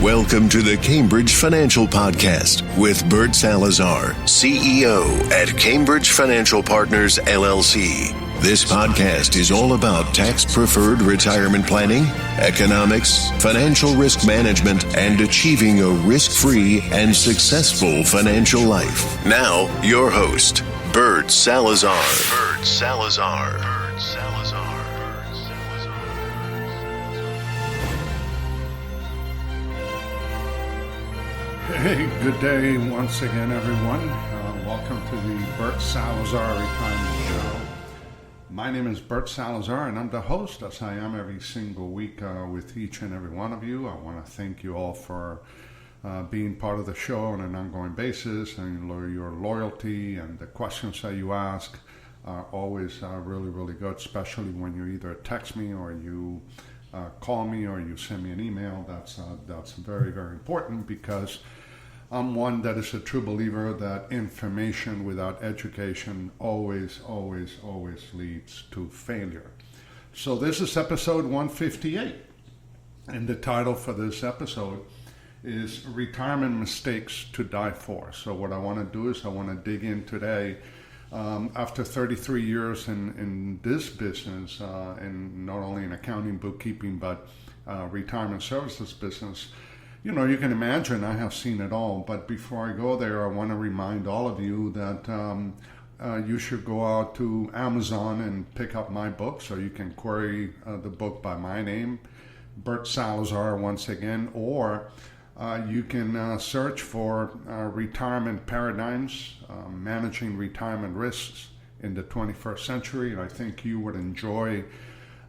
Welcome to the Cambridge Financial Podcast with Bert Salazar, CEO at Cambridge Financial Partners, LLC. This podcast is all about tax-preferred retirement planning, economics, financial risk management, and achieving a risk-free and successful financial life. Now, your host, Bert Salazar. Bert Salazar. Bert Salazar. Hey, good day once again, everyone. Welcome to the Bert Salazar Retirement Show. My name is Bert Salazar, and I'm the host, as I am every single week with each and every one of you. I want to thank you all for being part of the show on an ongoing basis, and your loyalty and the questions that you ask are always really, really good, especially when you either text me or you call me or you send me an email. That's very, very important, because I'm one that is a true believer that information without education always leads to failure. So this is episode 158, and the title for this episode is Retirement Mistakes to Die For. So what I want to do is I want to dig in today. After 33 years in this business, and not only in accounting, bookkeeping, but retirement services business, you know, you can imagine I have seen it all. But before I go there, I want to remind all of you that you should go out to Amazon and pick up my book. So you can query the book by my name, Bert Salazar, once again, or you can search for Retirement Paradigms, Managing Retirement Risks in the 21st Century. And I think you would enjoy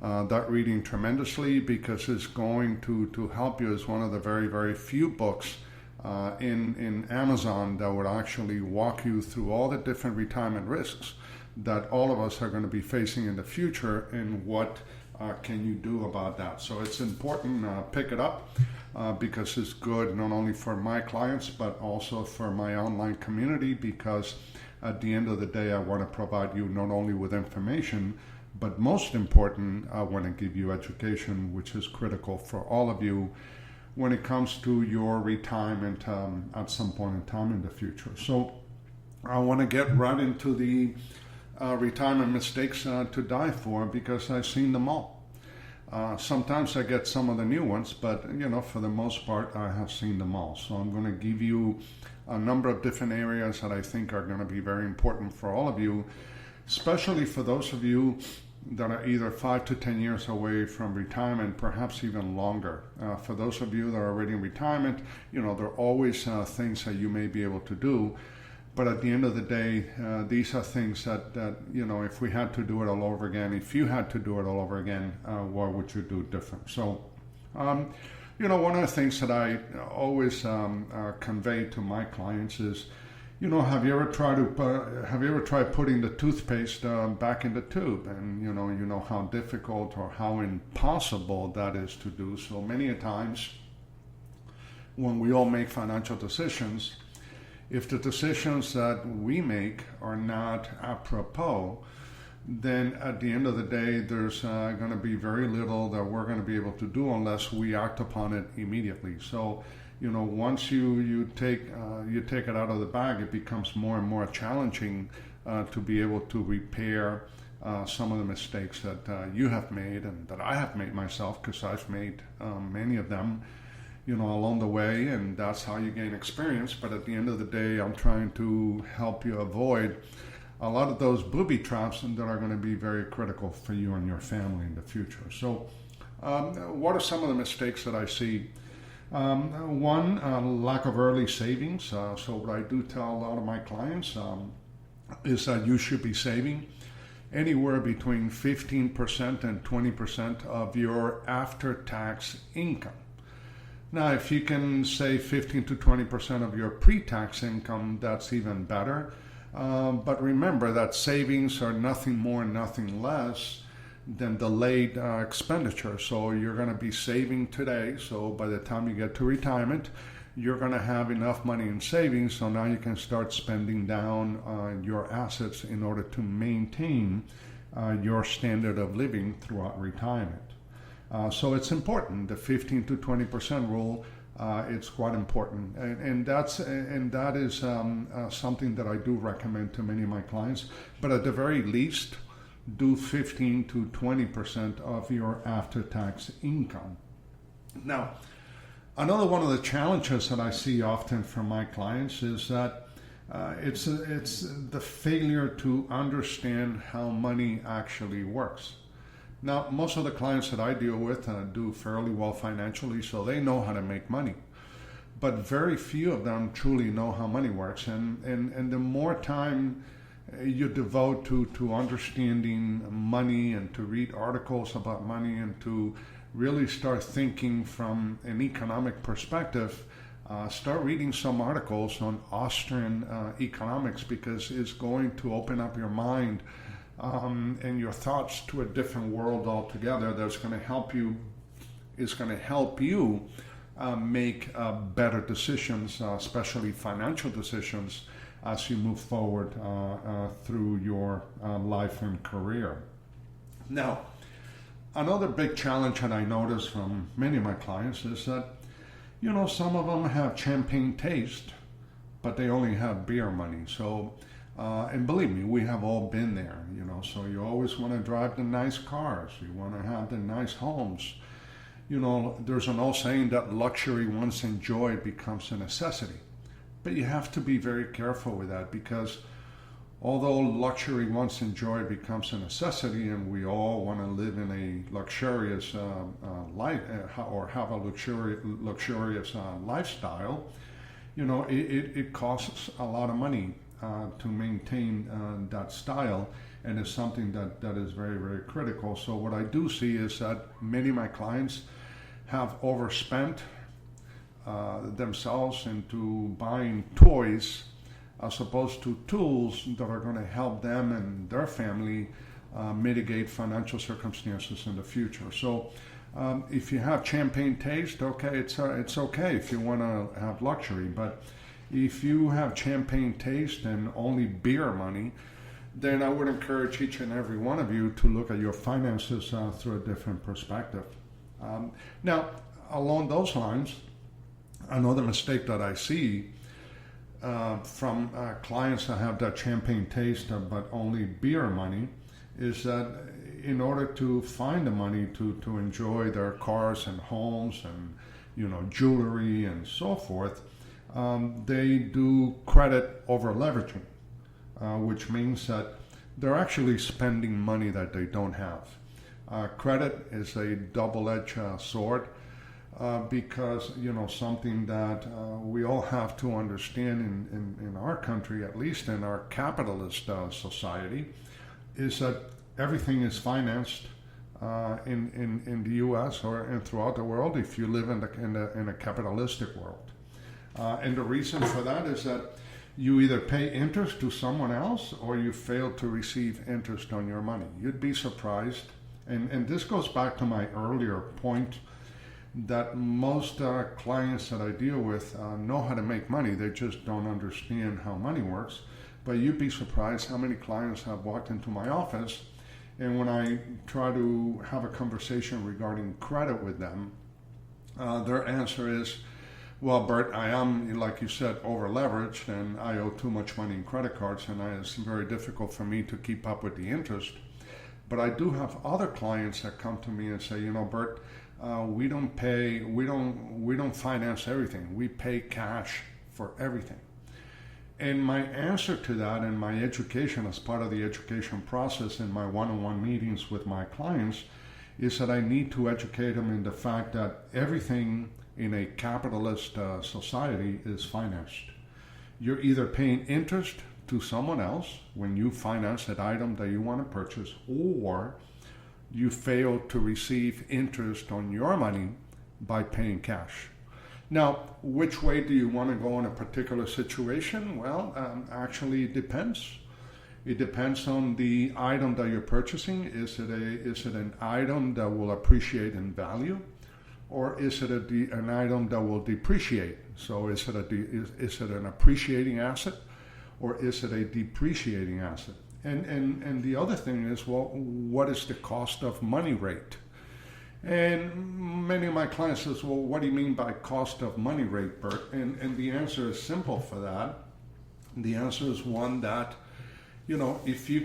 that reading tremendously, because it's going to help you. As one of the very, very few books in Amazon that would actually walk you through all the different retirement risks that all of us are going to be facing in the future, and what can you do about that. So it's important, pick it up, because it's good not only for my clients but also for my online community, because at the end of the day I want to provide you not only with information, but most important, I want to give you education, which is critical for all of you when it comes to your retirement at some point in time in the future. So I want to get right into the retirement mistakes to die for, because I've seen them all. Sometimes I get some of the new ones, but you know, for the most part, I have seen them all. So I'm going to give you a number of different areas that I think are going to be very important for all of you, especially for those of you that are either 5 to 10 years away from retirement, perhaps even longer. For those of you that are already in retirement, you know, there are always things that you may be able to do. But at the end of the day, these are things that, you know, if we had to do it all over again, if you had to do it all over again, what would you do different? So, you know, one of the things that I always convey to my clients is, you know, have you ever tried putting the toothpaste back in the tube? And you know how difficult or how impossible that is to do. So many a times when we all make financial decisions, if the decisions that we make are not apropos, then at the end of the day, there's going to be very little that we're going to be able to do unless we act upon it immediately. So, you know, once you take it out of the bag, it becomes more and more challenging to be able to repair some of the mistakes that you have made and that I have made myself, because I've made many of them, you know, along the way, and that's how you gain experience. But at the end of the day, I'm trying to help you avoid a lot of those booby traps that are going to be very critical for you and your family in the future. So what are some of the mistakes that I see? One, lack of early savings. So what I do tell a lot of my clients is that you should be saving anywhere between 15% and 20% of your after-tax income. Now, if you can save 15 to 20% of your pre-tax income, that's even better. But remember that savings are nothing more, nothing less than delayed expenditure. So you're going to be saving today. So by the time you get to retirement, you're going to have enough money in savings. So now you can start spending down your assets in order to maintain your standard of living throughout retirement. So it's important. The 15 to 20% rule It's quite important, and that is something that I do recommend to many of my clients. But at the very least, do 15 to 20% of your after-tax income. Now, another one of the challenges that I see often from my clients is that it's the failure to understand how money actually works. Now, most of the clients that I deal with do fairly well financially, so they know how to make money. But very few of them truly know how money works. And the more time you devote to understanding money and to read articles about money and to really start thinking from an economic perspective, start reading some articles on Austrian economics, because it's going to open up your mind and your thoughts to a different world altogether. That's going to help you. Is going to help you make better decisions, especially financial decisions, as you move forward through your life and career. Now, another big challenge that I notice from many of my clients is that, some of them have champagne taste, but they only have beer money. So, and believe me, we have all been there, so you always want to drive the nice cars. You want to have the nice homes. There's an old saying that luxury once enjoyed becomes a necessity. But you have to be very careful with that, because although luxury once enjoyed becomes a necessity, and we all want to live in a luxurious life or have a luxurious lifestyle, it costs a lot of money to maintain that style, and it's something that is very, very critical. So what I do see is that many of my clients have overspent themselves into buying toys as opposed to tools that are going to help them and their family mitigate financial circumstances in the future. So if you have champagne taste, okay, it's okay if you want to have luxury. But if you have champagne taste and only beer money, then I would encourage each and every one of you to look at your finances through a different perspective. Now, along those lines, another mistake that I see from clients that have that champagne taste but only beer money is that in order to find the money to enjoy their cars and homes and jewelry and so forth, they do credit over leveraging, which means that they're actually spending money that they don't have. Credit is a double-edged sword. Because something that we all have to understand in our country, at least in our capitalist society, is that everything is financed in the U.S. and throughout the world if you live in a capitalistic world. And the reason for that is that you either pay interest to someone else or you fail to receive interest on your money. You'd be surprised, and this goes back to my earlier point, that most clients that I deal with know how to make money. They just don't understand how money works. But you'd be surprised how many clients have walked into my office, and when I try to have a conversation regarding credit with them, their answer is, well, Bert, I am, like you said, over leveraged, and I owe too much money in credit cards, and it's very difficult for me to keep up with the interest. But I do have other clients that come to me and say, Bert, we don't finance everything. We pay cash for everything. And my answer to that, and my education as part of the education process in my one-on-one meetings with my clients, is that I need to educate them in the fact that everything in a capitalist society is financed. You're either paying interest to someone else when you finance that item that you want to purchase, or you fail to receive interest on your money by paying cash. Now, which way do you want to go in a particular situation? Well, actually, it depends. It depends on the item that you're purchasing. Is it an item that will appreciate in value, or is it an item that will depreciate? So, is it an appreciating asset, or is it a depreciating asset? And the other thing is, well, what is the cost of money rate? And many of my clients says, well, what do you mean by cost of money rate, Bert? And the answer is simple for that. The answer is one that, if you're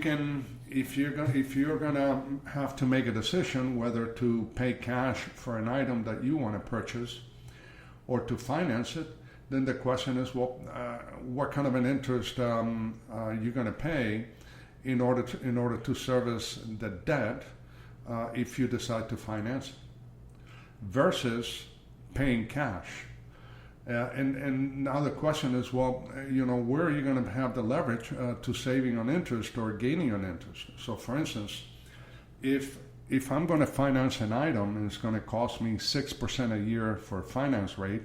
gonna have to make a decision whether to pay cash for an item that you want to purchase or to finance it, then the question is, well, what kind of an interest you're going to pay in order to service the debt if you decide to finance it, versus paying cash. And now the question is, well, where are you going to have the leverage to saving on interest or gaining on interest? So, for instance, if I'm going to finance an item and it's going to cost me 6% a year for finance rate,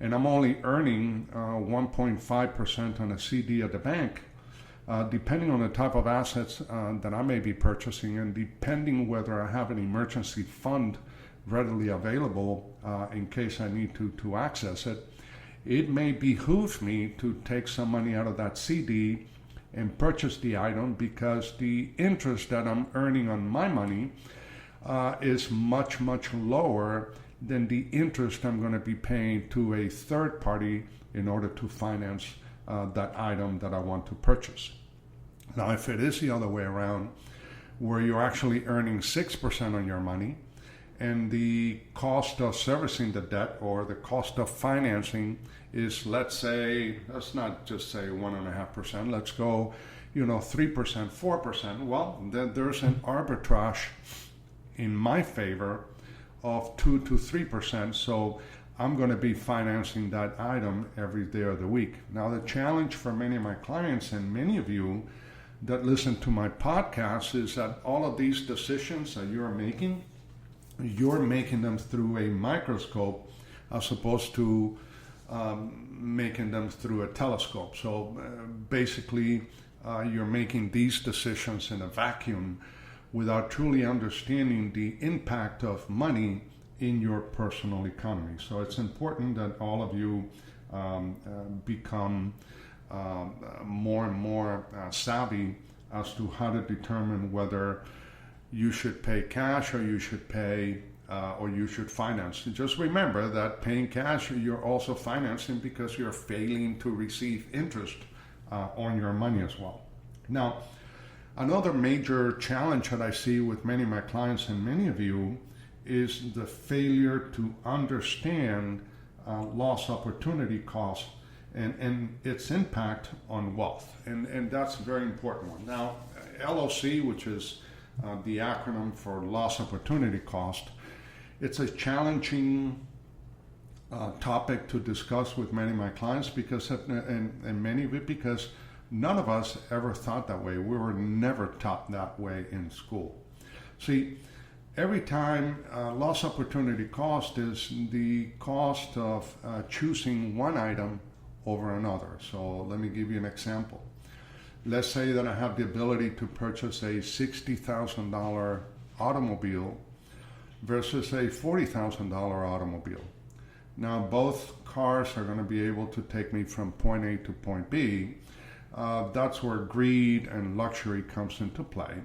and I'm only earning 1.5% on a CD at the bank, depending on the type of assets that I may be purchasing, and depending whether I have an emergency fund readily available in case I need to access it, it may behoove me to take some money out of that CD and purchase the item, because the interest that I'm earning on my money is much, much lower than the interest I'm going to be paying to a third party in order to finance that item that I want to purchase. Now, if it is the other way around, where you're actually earning 6% on your money, and the cost of servicing the debt or the cost of financing is, let's not just say 1.5%, let's go, 3%, 4%, well, then there's an arbitrage in my favor of 2 to 3%. So I'm going to be financing that item every day of the week. Now, the challenge for many of my clients and many of you that listen to my podcast is that all of these decisions that you're making them through a microscope as opposed to making them through a telescope. So basically, you're making these decisions in a vacuum without truly understanding the impact of money in your personal economy. So it's important that all of you become more and more savvy as to how to determine whether you should pay cash or you should pay or you should finance. Just remember that paying cash, you're also financing because you're failing to receive interest on your money as well. Now, another major challenge that I see with many of my clients and many of you is the failure to understand loss opportunity cost and its impact on wealth. And that's a very important one. Now, LOC, which is the acronym for loss opportunity cost, it's a challenging topic to discuss with many of my clients because because none of us ever thought that way. We were never taught that way in school. See, every time loss opportunity cost is the cost of choosing one item over another. So let me give you an example. Let's say that I have the ability to purchase a $60,000 automobile versus a $40,000 automobile. Now, both cars are going to be able to take me from point A to point B. That's where greed and luxury comes into play.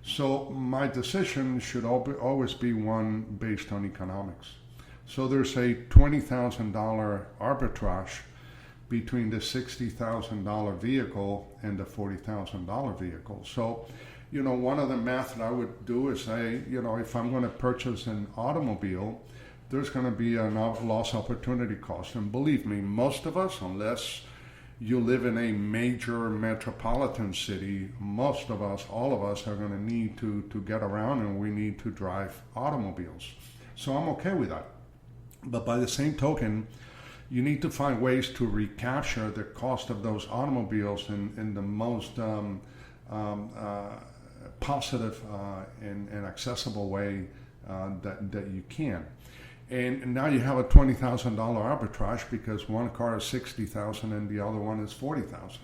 So my decision should always be one based on economics. So there's a $20,000 arbitrage between the $60,000 vehicle and the $40,000 vehicle. So, one of the math that I would do is say, if I'm going to purchase an automobile, there's going to be a loss opportunity cost. And believe me, most of us, unless you live in a major metropolitan city, most of us, all of us are going to need to get around, and we need to drive automobiles. So I'm okay with that. But by the same token, you need to find ways to recapture the cost of those automobiles in the most positive and accessible way that you can. And now you have a $20,000 arbitrage because one car is $60,000 and the other one is $40,000.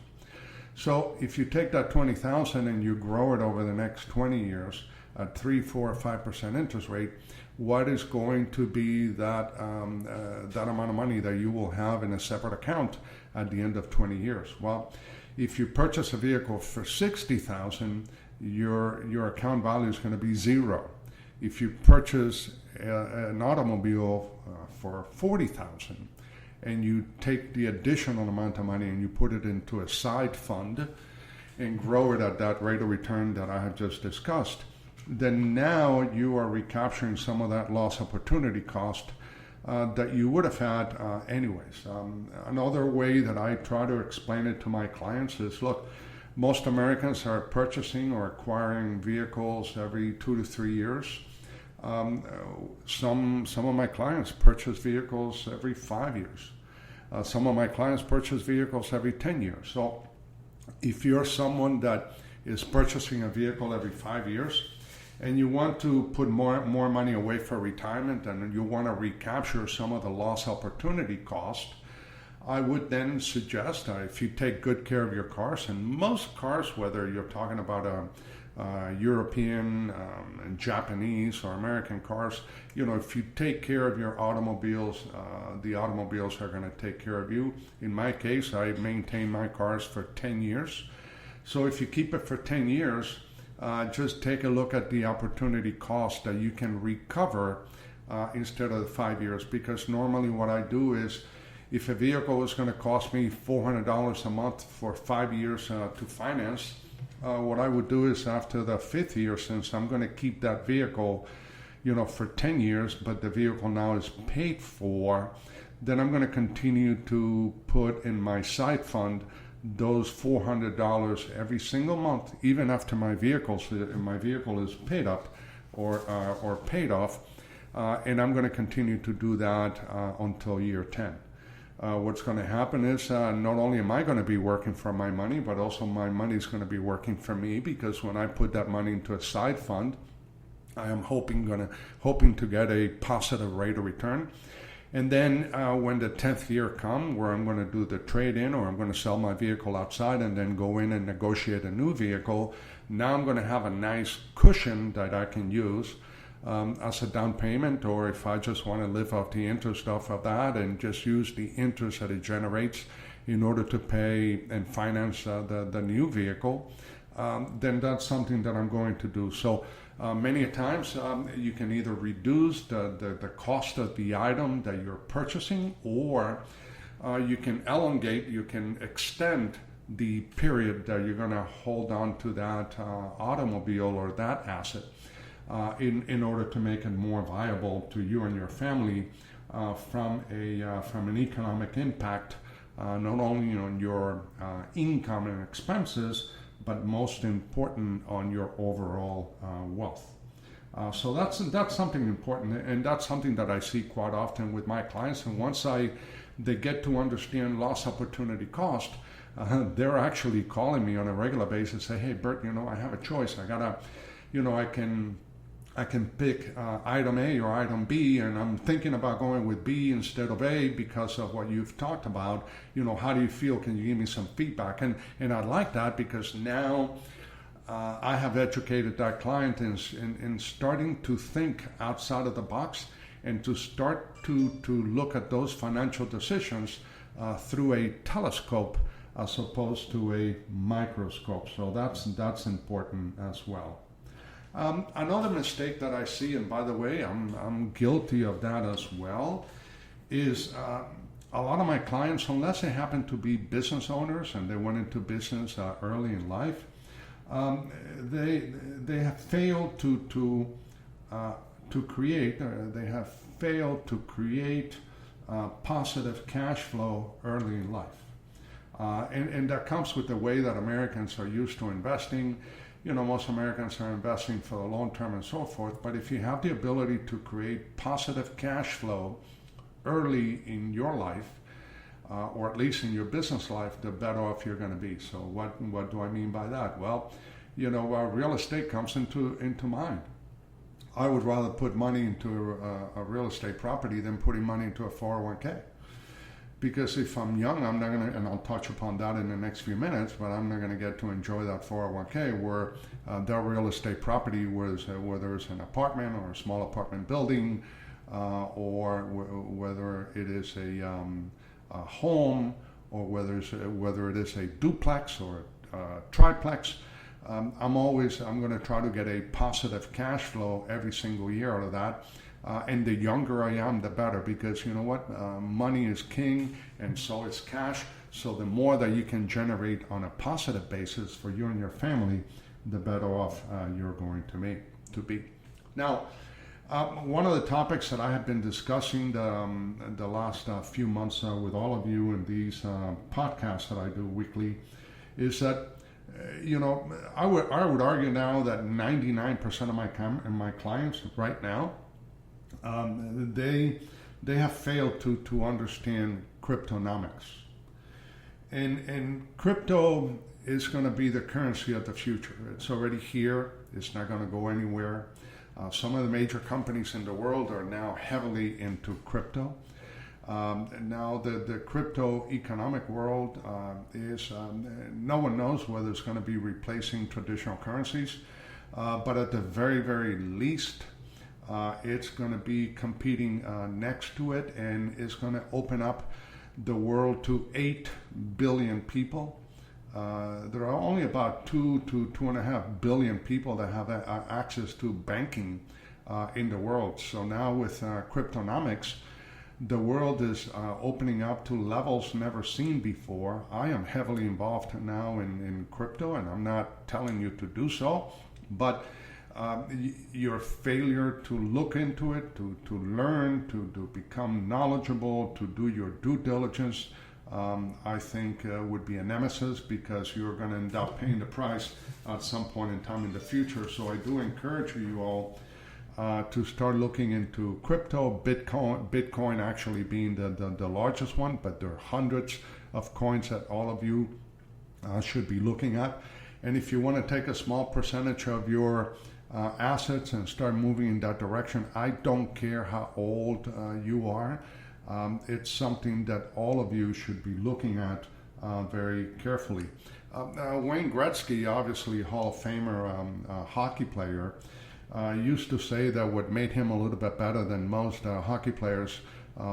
So if you take that $20,000 and you grow it over the next 20 years at 3, 4, or 5% interest rate, what is going to be that amount of money that you will have in a separate account at the end of 20 years? Well, if you purchase a vehicle for $60,000, your account value is going to be zero. If you purchase an automobile for $40,000, and you take the additional amount of money and you put it into a side fund and grow it at that rate of return that I have just discussed, then now you are recapturing some of that lost opportunity cost that you would have had anyways. Another way that I try to explain it to my clients is, look, most Americans are purchasing or acquiring vehicles every 2 to 3 years. Some of my clients purchase vehicles every 5 years. Some of my clients purchase vehicles every 10 years. So if you're someone that is purchasing a vehicle every 5 years and you want to put more money away for retirement and you want to recapture some of the lost opportunity cost, I would then suggest if you take good care of your cars, and most cars, whether you're talking about European and Japanese or American cars, if you take care of your automobiles, the automobiles are going to take care of you. In my case, I maintain my cars for 10 years. So if you keep it for 10 years, just take a look at the opportunity cost that you can recover instead of the 5 years. Because normally what I do is, if a vehicle is going to cost me $400 a month for 5 years to finance, what I would do is after the 5th year, since I'm going to keep that vehicle, for 10 years, but the vehicle now is paid for, then I'm going to continue to put in my side fund those $400 every single month, even after my vehicle is paid up or paid off, and I'm going to continue to do that until year 10. What's going to happen is not only am I going to be working for my money, but also my money is going to be working for me, because when I put that money into a side fund, I am hoping to get a positive rate of return. And then when the 10th year comes, where I'm going to do the trade-in or I'm going to sell my vehicle outside and then go in and negotiate a new vehicle, now I'm going to have a nice cushion that I can use as a down payment, or if I just want to live off the interest off of that and just use the interest that it generates in order to pay and finance the new vehicle, then that's something that I'm going to do. So many times you can either reduce the cost of the item that you're purchasing, or you can extend the period that you're going to hold on to that automobile or that asset in order to make it more viable to you and your family from an economic impact, not only on your income and expenses, but most important on your overall wealth. So that's something important, and that's something that I see quite often with my clients. And once they get to understand loss opportunity cost, they're actually calling me on a regular basis, say, "Hey, Bert, I have a choice. I can pick item A or item B, and I'm thinking about going with B instead of A because of what you've talked about. How do you feel? Can you give me some feedback?" And I like that, because now I have educated that client in starting to think outside of the box and to start to look at those financial decisions through a telescope as opposed to a microscope. So that's important as well. Another mistake that I see, and by the way, I'm guilty of that as well, is a lot of my clients, unless they happen to be business owners and they went into business early in life, they have failed to create positive cash flow early in life, and that comes with the way that Americans are used to investing. Most Americans are investing for the long term and so forth, but if you have the ability to create positive cash flow early in your life, or at least in your business life, the better off you're going to be. So what do I mean by that? Well, real estate comes into mind. I would rather put money into a real estate property than putting money into a 401k. Because if I'm young, I'm not going to, and I'll touch upon that in the next few minutes, but I'm not going to get to enjoy that 401k where that real estate property was, whether it's an apartment or a small apartment building, or whether it is a home, or whether it is a duplex or a triplex. I'm going to try to get a positive cash flow every single year out of that. And the younger I am, the better, because you know what? Money is king, and so is cash. So the more that you can generate on a positive basis for you and your family, the better off you're going to be. Now, one of the topics that I have been discussing the last few months with all of you in these podcasts that I do weekly is that I would argue now that 99% of my clients right now they have failed to understand cryptonomics, and crypto is going to be the currency of the future. It's already here. It's not going to go anywhere. Some of the major companies in the world are now heavily into crypto. Now the crypto economic world is, no one knows whether it's going to be replacing traditional currencies, but at the very, very least, it's going to be competing next to it, and it's going to open up the world to 8 billion people. There are only about 2 to 2.5 billion people that have access to banking in the world. So now with cryptonomics, the world is opening up to levels never seen before. I am heavily involved now in crypto, and I'm not telling you to do so, but your failure to look into it, to learn, to become knowledgeable, to do your due diligence, I think would be a nemesis, because you're going to end up paying the price at some point in time in the future. So I do encourage you all to start looking into crypto, Bitcoin actually being the largest one, but there are hundreds of coins that all of you should be looking at. And if you want to take a small percentage of your assets and start moving in that direction, I don't care how old you are. It's something that all of you should be looking at very carefully. Wayne Gretzky, obviously Hall of Famer hockey player, used to say that what made him a little bit better than most hockey players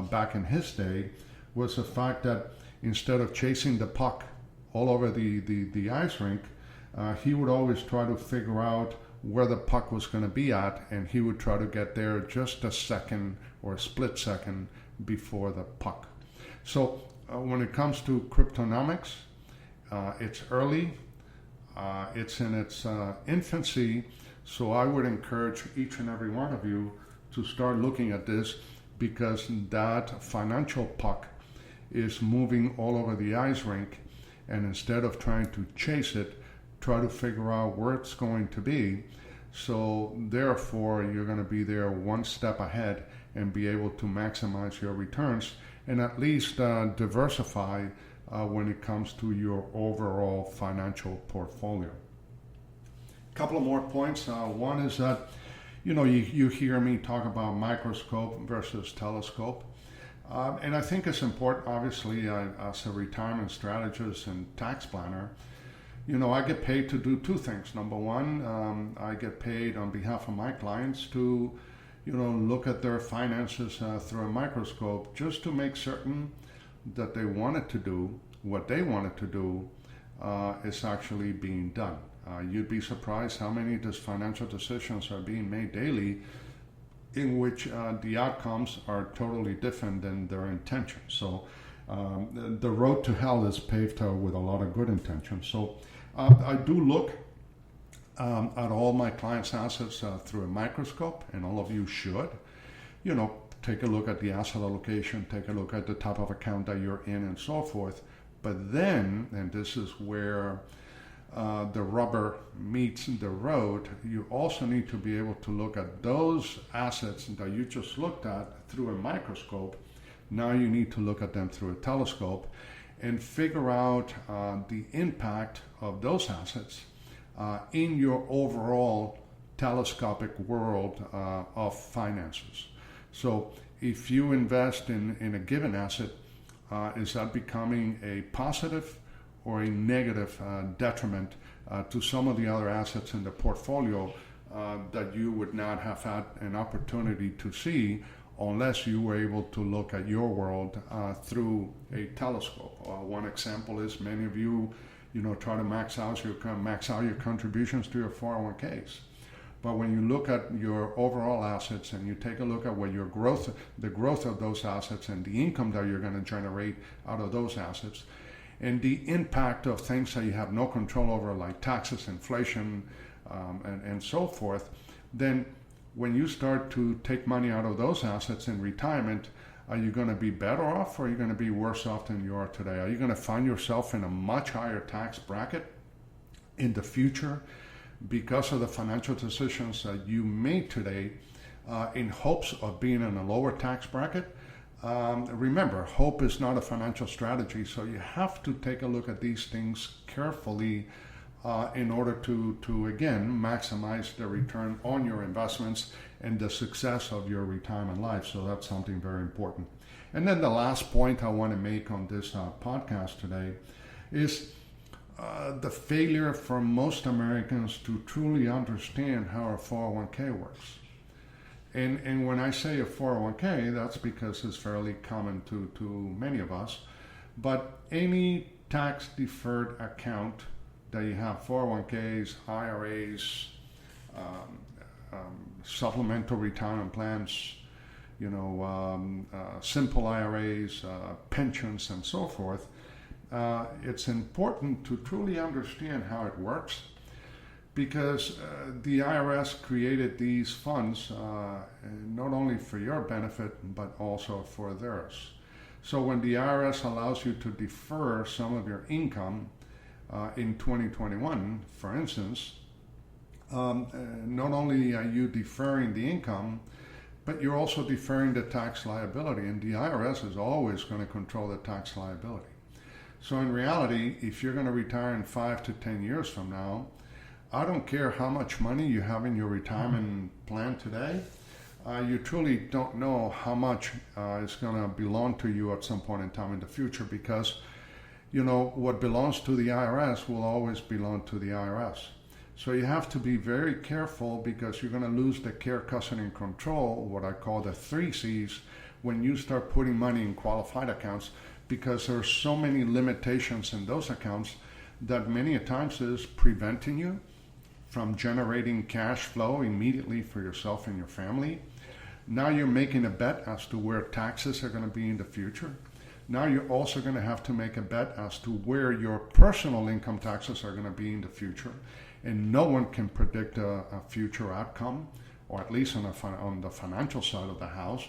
back in his day was the fact that instead of chasing the puck all over the ice rink, he would always try to figure out where the puck was going to be at, and he would try to get there just a second or a split second before the puck. So when it comes to cryptonomics, it's early, it's in its infancy, so I would encourage each and every one of you to start looking at this, because that financial puck is moving all over the ice rink, and instead of trying to chase it, try to figure out where it's going to be. So therefore, you're going to be there one step ahead and be able to maximize your returns, and at least diversify when it comes to your overall financial portfolio. A couple of more points. One is that, you hear me talk about microscope versus telescope. And I think it's important, obviously, as a retirement strategist and tax planner, I get paid to do two things. Number one, I get paid on behalf of my clients to, look at their finances through a microscope, just to make certain that they wanted to do what they wanted to do is actually being done. You'd be surprised how many financial decisions are being made daily in which the outcomes are totally different than their intentions. So the road to hell is paved with a lot of good intentions. So I do look at all my clients' assets through a microscope, and all of you should. Take a look at the asset allocation, take a look at the type of account that you're in, and so forth. But then, and this is where the rubber meets the road, you also need to be able to look at those assets that you just looked at through a microscope. Now you need to look at them through a telescope and figure out the impact of those assets in your overall telescopic world of finances. So if you invest in a given asset, is that becoming a positive or a negative detriment to some of the other assets in the portfolio that you would not have had an opportunity to see unless you were able to look at your world through a telescope? One example is many of you, try to max out your contributions to your 401ks. But when you look at your overall assets and you take a look at what the growth of those assets and the income that you're going to generate out of those assets, and the impact of things that you have no control over, like taxes, inflation, and so forth, then when you start to take money out of those assets in retirement, are you going to be better off, or are you going to be worse off than you are today? Are you going to find yourself in a much higher tax bracket in the future because of the financial decisions that you made today in hopes of being in a lower tax bracket? Remember, hope is not a financial strategy, so you have to take a look at these things carefully in order to again, maximize the return on your investments and the success of your retirement life. So that's something very important. And then the last point I want to make on this podcast today is the failure for most Americans to truly understand how a 401k works. And when I say a 401k, that's because it's fairly common to many of us. But any tax-deferred account that you have, 401ks, IRAs, supplemental retirement plans, simple IRAs, pensions, and so forth, it's important to truly understand how it works, because the IRS created these funds not only for your benefit, but also for theirs. So when the IRS allows you to defer some of your income in 2021, for instance, not only are you deferring the income, but you're also deferring the tax liability, and the IRS is always going to control the tax liability. So in reality, if you're going to retire in 5 to 10 years from now, I don't care how much money you have in your retirement plan today, you truly don't know how much is going to belong to you at some point in time in the future, because what belongs to the IRS will always belong to the IRS. So you have to be very careful, because you're going to lose the care, custody, and control, what I call the 3 C's, when you start putting money in qualified accounts, because there are so many limitations in those accounts that many a times is preventing you from generating cash flow immediately for yourself and your family. Now you're making a bet as to where taxes are going to be in the future. Now you're also going to have to make a bet as to where your personal income taxes are going to be in the future. And no one can predict a future outcome, or at least on the financial side of the house.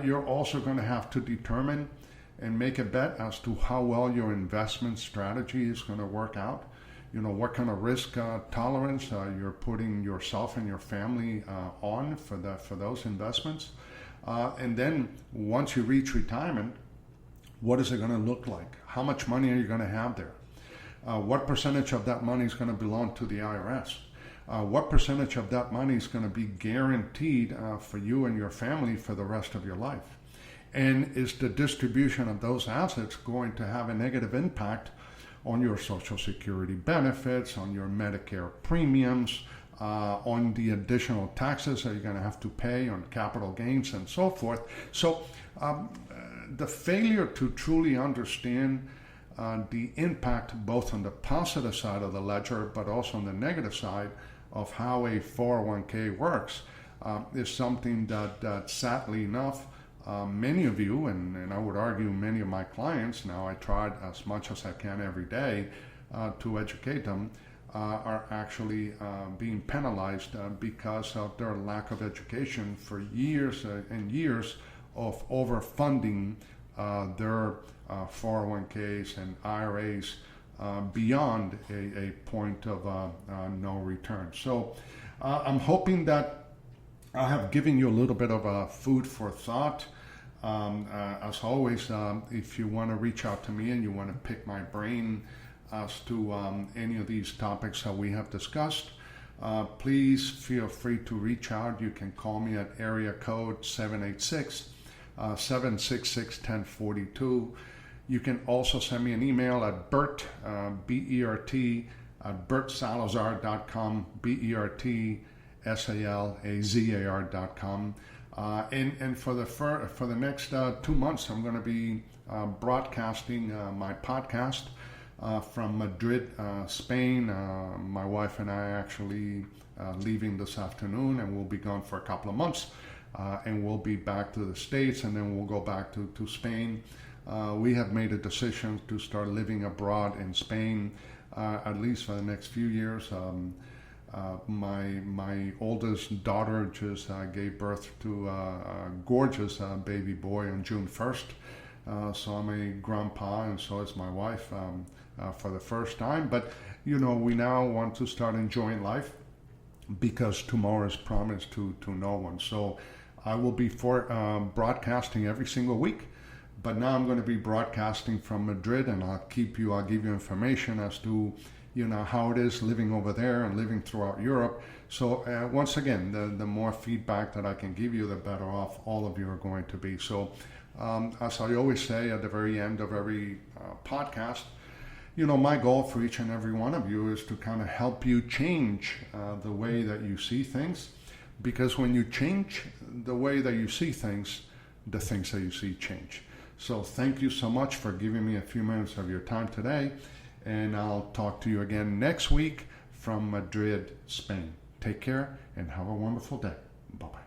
You're also going to have to determine and make a bet as to how well your investment strategy is going to work out. What kind of risk tolerance you're putting yourself and your family on for those investments. And then once you reach retirement, what is it going to look like? How much money are you going to have there? What percentage of that money is going to belong to the IRS? What percentage of that money is going to be guaranteed for you and your family for the rest of your life? And is the distribution of those assets going to have a negative impact on your Social Security benefits, on your Medicare premiums, on the additional taxes that you're going to have to pay on capital gains and so forth? So the failure to truly understand the impact both on the positive side of the ledger, but also on the negative side of how a 401k works is something that sadly enough, many of you, and I would argue many of my clients, now I tried as much as I can every day to educate them, are actually being penalized because of their lack of education for years and years of overfunding their 401ks and IRAs beyond a point of no return. So I'm hoping that I have given you a little bit of food for thought. As always, if you want to reach out to me and you want to pick my brain as to any of these topics that we have discussed, please feel free to reach out. You can call me at area code 786-766-1042. You can also send me an email at Bert, B-E-R-T, at bertsalazar.com, BERTSALAZAR.com. And for the next 2 months, I'm going to be broadcasting my podcast from Madrid, Spain. My wife and I actually leaving this afternoon, and we'll be gone for a couple of months, and we'll be back to the States, and then we'll go back to Spain. We have made a decision to start living abroad in Spain, at least for the next few years. My oldest daughter just gave birth to a gorgeous baby boy on June 1st. So I'm a grandpa, and so is my wife for the first time. But, we now want to start enjoying life because tomorrow is promised to no one. So I will be broadcasting every single week. But now I'm going to be broadcasting from Madrid, and I'll give you information as to how it is living over there and living throughout Europe. So once again, the more feedback that I can give you, the better off all of you are going to be. So as I always say at the very end of every podcast, my goal for each and every one of you is to kind of help you change the way that you see things, because when you change the way that you see things, the things that you see change. So thank you so much for giving me a few minutes of your time today, and I'll talk to you again next week from Madrid, Spain. Take care and have a wonderful day. Bye-bye.